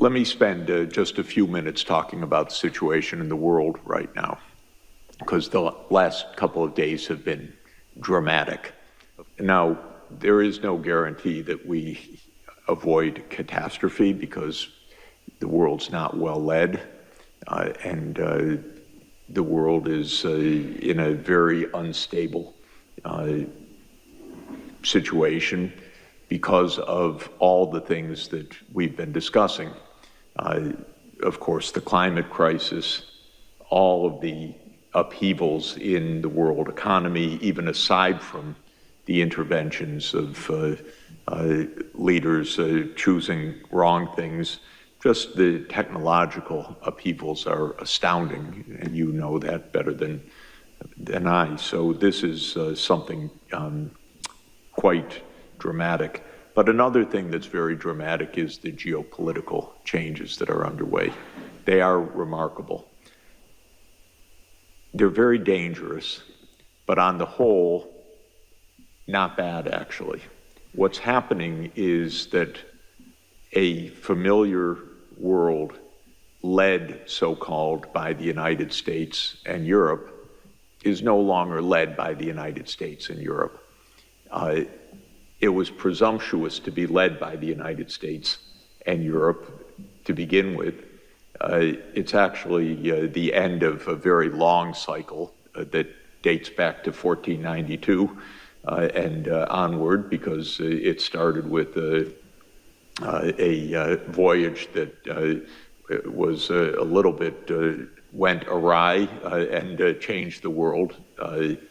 Let me spend just a few minutes talking about the situation in the world right now, because the last couple of days have been dramatic. Now, there is no guarantee that we avoid catastrophe because the world's not well led, and the world is in a very unstable situation because of all the things that we've been discussing. Of course, the climate crisis, all of the upheavals in the world economy, even aside from the interventions of leaders choosing wrong things, just the technological upheavals are astounding, and you know that better than I. So this is something quite dramatic. But another thing that's very dramatic is the geopolitical changes that are underway. They are remarkable. They're very dangerous, but on the whole, not bad, actually. What's happening is that a familiar world led, so-called, by the United States and Europe is no longer led by the United States and Europe. It was presumptuous to be led by the United States and Europe to begin with. It's actually the end of a very long cycle that dates back to 1492 and onward, because it started with a voyage that was a little bit, went awry and changed the world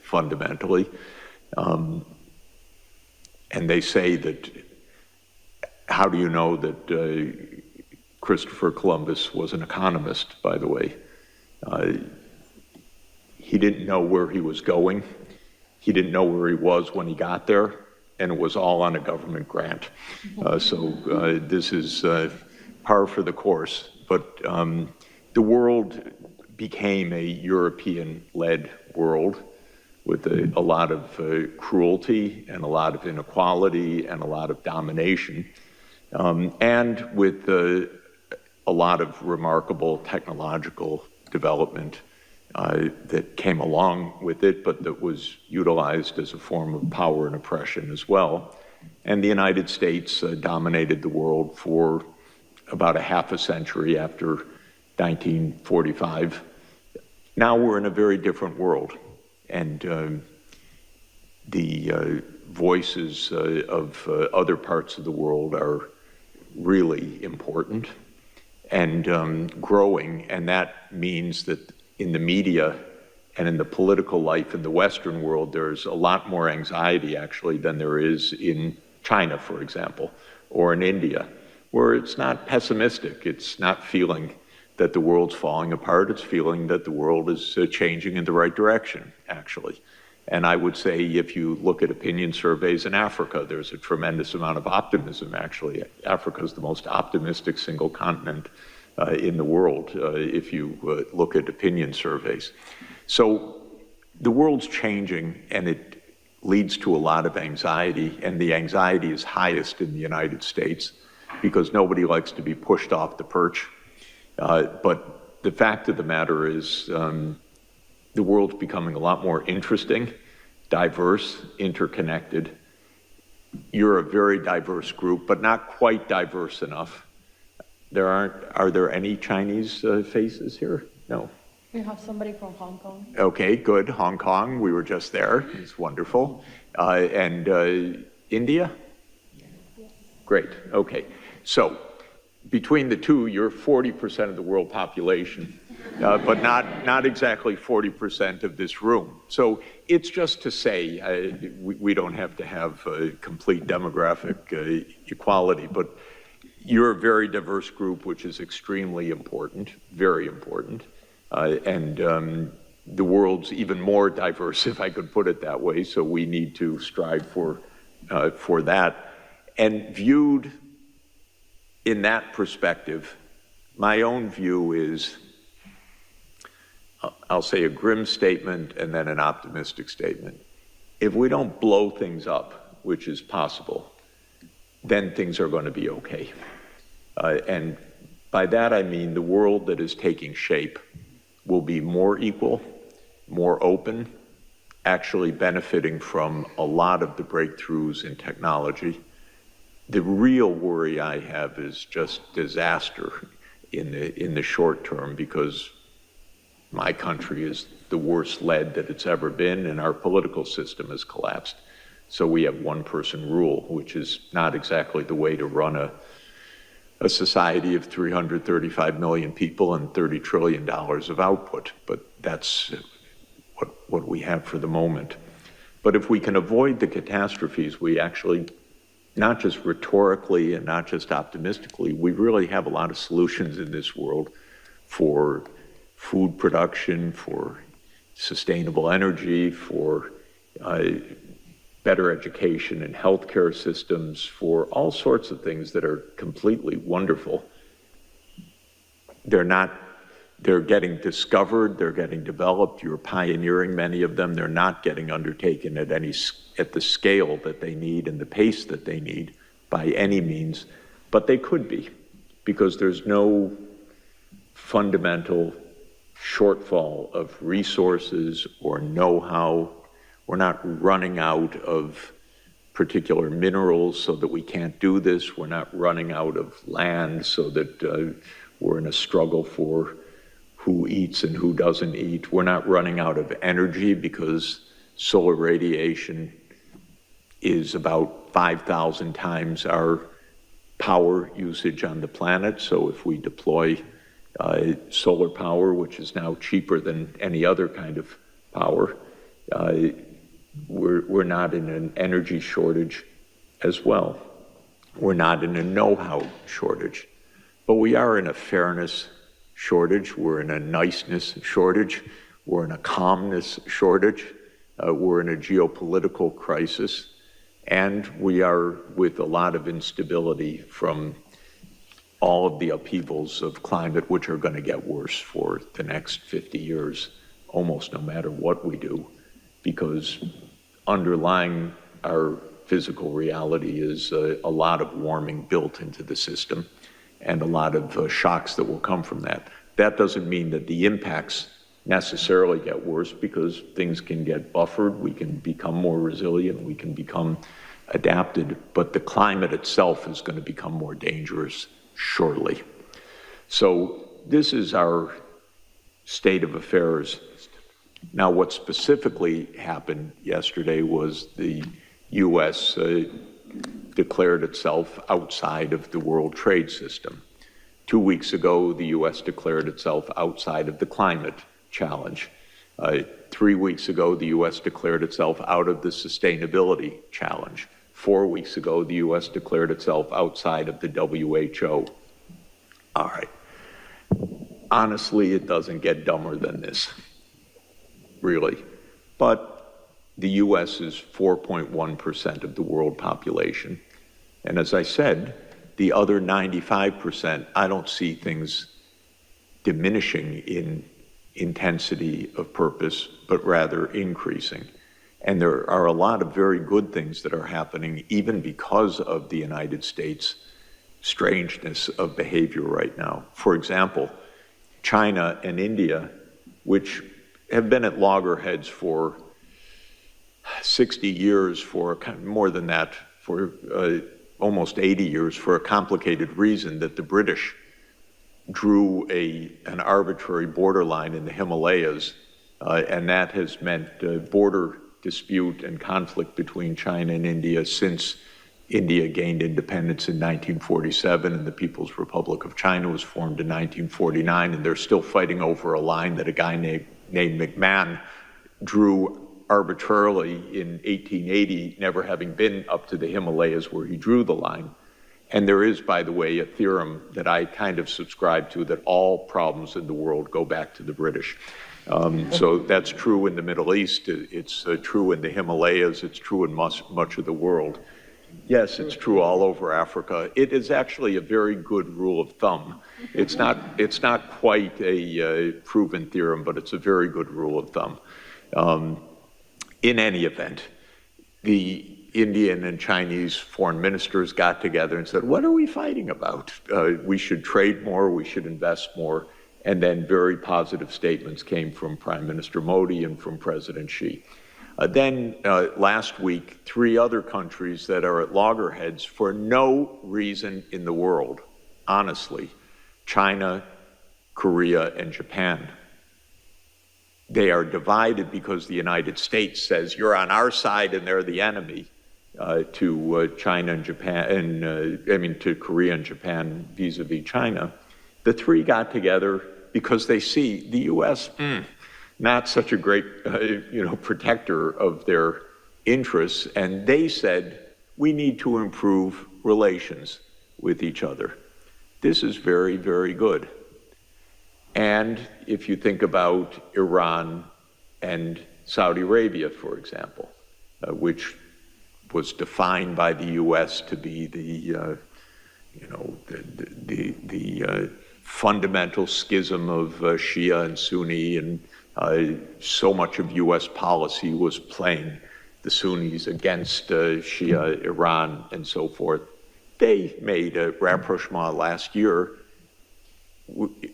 fundamentally. And they say that, how do you know that Christopher Columbus was an economist, by the way? He didn't know where he was going. He didn't know where he was when he got there, and it was all on a government grant. So this is par for the course. But the world became a European-led world with a lot of cruelty and a lot of inequality and a lot of domination, and with a lot of remarkable technological development that came along with it, but that was utilized as a form of power and oppression as well. And the United States dominated the world for about a half a century after 1945. Now we're in a very different world. And the voices of other parts of the world are really important and growing, and that means that in the media and in the political life in the Western world, there's a lot more anxiety, actually, than there is in China, for example, or in India, where it's not pessimistic. It's not feeling that the world's falling apart. It's feeling that the world is changing in the right direction, actually. And I would say if you look at opinion surveys in Africa, there's a tremendous amount of optimism, actually. Africa is the most optimistic single continent in the world, if you look at opinion surveys. So the world's changing, and it leads to a lot of anxiety, and the anxiety is highest in the United States because nobody likes to be pushed off the perch. But the fact of the matter is the world's becoming a lot more interesting, diverse, interconnected. You're a very diverse group, but not quite diverse enough. Are there any Chinese faces here? No. We have somebody from Hong Kong. Okay, good. Hong Kong, we were just there. It's wonderful. And India? Yes. Great, okay. So, between the two, you're 40% of the world population, but not exactly 40% of this room. So it's just to say, we don't have to have complete demographic equality, but you're a very diverse group, which is extremely important, very important. And the world's even more diverse, if I could put it that way, so we need to strive for that. And viewed in that perspective, my own view is, I'll say a grim statement and then an optimistic statement. If we don't blow things up, which is possible, then things are going to be okay. And By that I mean the world that is taking shape will be more equal, more open, actually benefiting from a lot of the breakthroughs in technology. The real worry I have is just disaster in the short term, because my country is the worst led that it's ever been, and our political system has collapsed. So we have one-person rule, which is not exactly the way to run a society of 335 million people and $30 trillion of output. But that's what we have for the moment. But if we can avoid the catastrophes, we actually, not just rhetorically and not just optimistically, we really have a lot of solutions in this world for food production, for sustainable energy, for better education and healthcare systems, for all sorts of things that are completely wonderful. They're getting discovered, they're getting developed, you're pioneering many of them. They're not getting undertaken at the scale that they need and the pace that they need by any means, but they could be, because there's no fundamental shortfall of resources or know-how. We're not running out of particular minerals so that we can't do this. We're not running out of land so that we're in a struggle for who eats and who doesn't eat. We're not running out of energy, because solar radiation is about 5,000 times our power usage on the planet. So if we deploy solar power, which is now cheaper than any other kind of power, we're not in an energy shortage as well. We're not in a know-how shortage, but we are in a fairness shortage. We're in a niceness shortage. We're in a calmness shortage. We're in a geopolitical crisis, and we are with a lot of instability from all of the upheavals of climate, which are going to get worse for the next 50 years, almost no matter what we do, because underlying our physical reality is a lot of warming built into the system and a lot of shocks that will come from that. That doesn't mean that the impacts necessarily get worse, because things can get buffered, we can become more resilient, we can become adapted, but the climate itself is going to become more dangerous shortly. So this is our state of affairs. Now, what specifically happened yesterday was the U.S. declared itself outside of the World Trade System. 2 weeks ago, the U.S. declared itself outside of the climate challenge. 3 weeks ago, the U.S. declared itself out of the sustainability challenge. 4 weeks ago, the U.S. declared itself outside of the WHO. All right. Honestly, it doesn't get dumber than this, really. But the U.S. is 4.1% of the world population. And as I said, the other 95%, I don't see things diminishing in intensity of purpose, but rather increasing. And there are a lot of very good things that are happening, even because of the United States' strangeness of behavior right now. For example, China and India, which have been at loggerheads for 60 years, for more than that, for almost 80 years, for a complicated reason that the British drew an arbitrary borderline in the Himalayas, and that has meant border dispute and conflict between China and India since India gained independence in 1947 and the People's Republic of China was formed in 1949, and they're still fighting over a line that a guy named McMahon drew arbitrarily in 1880, never having been up to the Himalayas where he drew the line. And there is, by the way, a theorem that I kind of subscribe to, that all problems in the world go back to the British. So that's true in the Middle East, it's true in the Himalayas, it's true in much of the world. Yes, it's true all over Africa. It is actually a very good rule of thumb. It's not quite a proven theorem, but it's a very good rule of thumb. In any event, the Indian and Chinese foreign ministers got together and said, what are we fighting about? We should trade more, we should invest more. And then very positive statements came from Prime Minister Modi and from President Xi. Then last week, 3 other countries that are at loggerheads for no reason in the world, honestly, China, Korea, and Japan. They are divided because the United States says you're on our side and they're the enemy to China and Japan, and to Korea and Japan vis-a-vis China. The 3 got together because they see the U.S. Not such a great, protector of their interests, and they said we need to improve relations with each other. This is very, very good. And if you think about Iran and Saudi Arabia, for example, which was defined by the U.S. to be the fundamental schism of Shia and Sunni, and so much of U.S. policy was playing the Sunnis against Shia, Iran, and so forth. They made a rapprochement last year,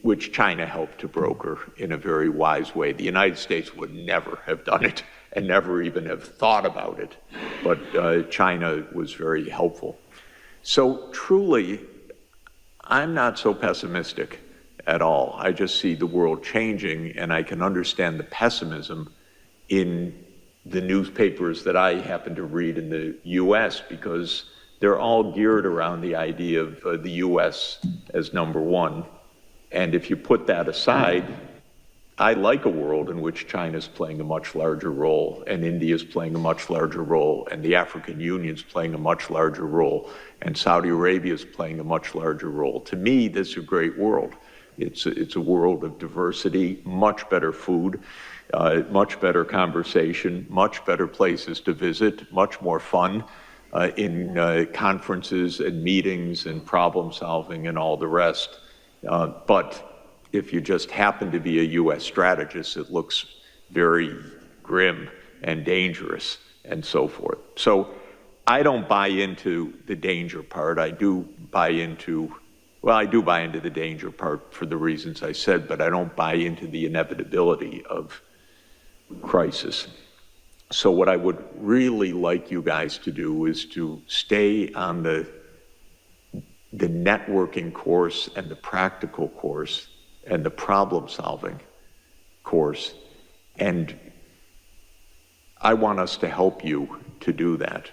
which China helped to broker in a very wise way. The United States would never have done it and never even have thought about it, but China was very helpful. So truly, I'm not so pessimistic at all. I just see the world changing, and I can understand the pessimism in the newspapers that I happen to read in the U.S., because they're all geared around the idea of the U.S. as number one. And if you put that aside, I like a world in which China's playing a much larger role, and India's playing a much larger role, and the African Union's playing a much larger role, and Saudi Arabia's playing a much larger role. To me, this is a great world. It's a world of diversity, much better food, much better conversation, much better places to visit, much more fun in conferences and meetings and problem solving and all the rest. But if you just happen to be a U.S. strategist, it looks very grim and dangerous and so forth. So I don't buy into the danger part. I do buy into the danger part for the reasons I said, but I don't buy into the inevitability of crisis. So what I would really like you guys to do is to stay on the networking course and the practical course and the problem-solving course. And I want us to help you to do that.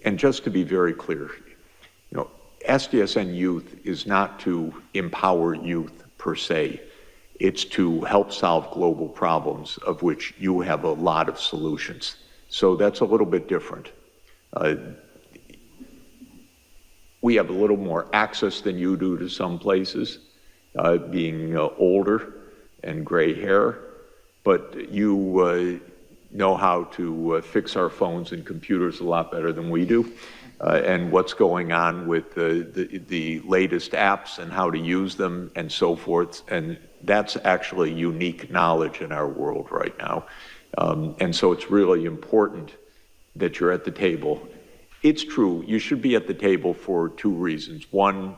And just to be very clear, SDSN Youth is not to empower youth per se. It's to help solve global problems, of which you have a lot of solutions. So that's a little bit different. We have a little more access than you do to some places, being older and gray hair, but you know how to fix our phones and computers a lot better than we do, and what's going on with the latest apps and how to use them and so forth. And that's actually unique knowledge in our world right now. And so it's really important that you're at the table. It's true, you should be at the table for 2 reasons. One,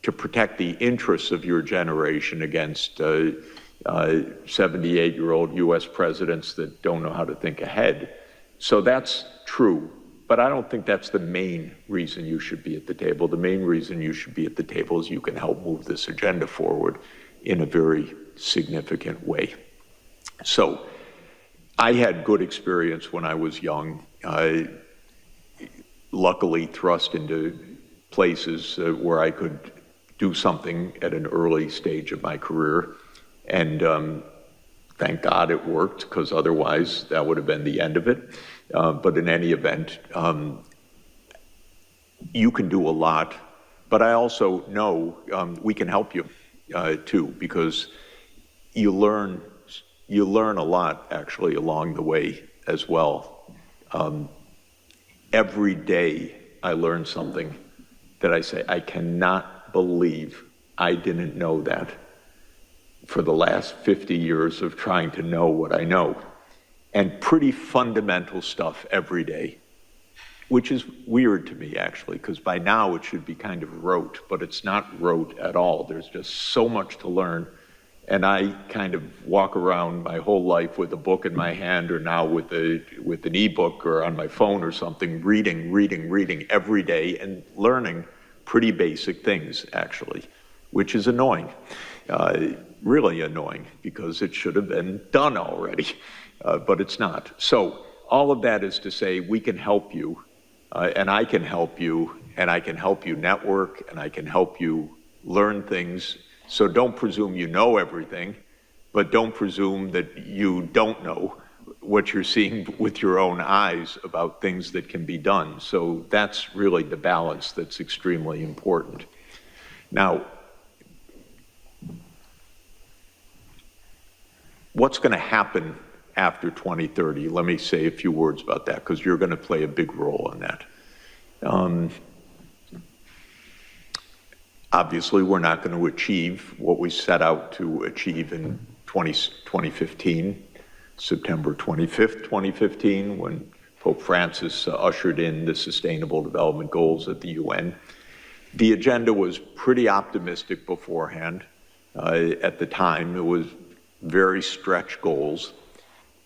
to protect the interests of your generation against 78-year-old U.S. presidents that don't know how to think ahead. So that's true, but I don't think that's the main reason you should be at the table. The main reason you should be at the table is you can help move this agenda forward in a very significant way. So I had good experience when I was young. Luckily thrust into places where I could do something at an early stage of my career. And thank God it worked, because otherwise that would have been the end of it. But in any event, you can do a lot. But I also know we can help you too, because you learn a lot actually along the way as well. Every day I learn something that I say, I cannot believe I didn't know that for the last 50 years of trying to know what I know. and pretty fundamental stuff every day, which is weird to me, actually, because by now it should be kind of rote, but it's not rote at all. There's just so much to learn. And I kind of walk around my whole life with a book in my hand, or now with an ebook or on my phone or something, reading every day and learning pretty basic things, actually, which is annoying, really annoying, because it should have been done already, but it's not. So all of that is to say we can help you, and I can help you, and I can help you network, and I can help you learn things. So don't presume you know everything, but don't presume that you don't know what you're seeing with your own eyes about things that can be done. So that's really the balance that's extremely important. Now, what's going to happen after 2030? Let me say a few words about that, because you're going to play a big role in that. Obviously, we're not going to achieve what we set out to achieve in 2015, September 25th, 2015, when Pope Francis ushered in the Sustainable Development Goals at the UN. The agenda was pretty optimistic beforehand. At the time, it was very stretched goals.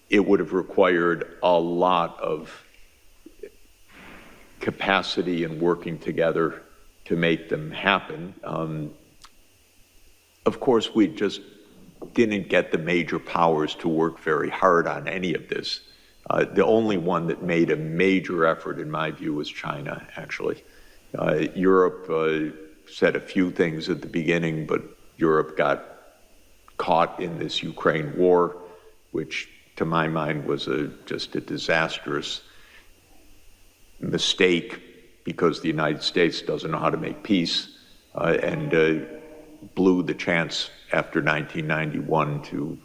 It would have required a lot of capacity and working together to make them happen. Of course, we just didn't get the major powers to work very hard on any of this. The only one that made a major effort, in my view, was China, actually. Europe said a few things at the beginning, but Europe got caught in this Ukraine war, which, to my mind, was just a disastrous mistake, because the United States doesn't know how to make peace, and blew the chance after 1991 to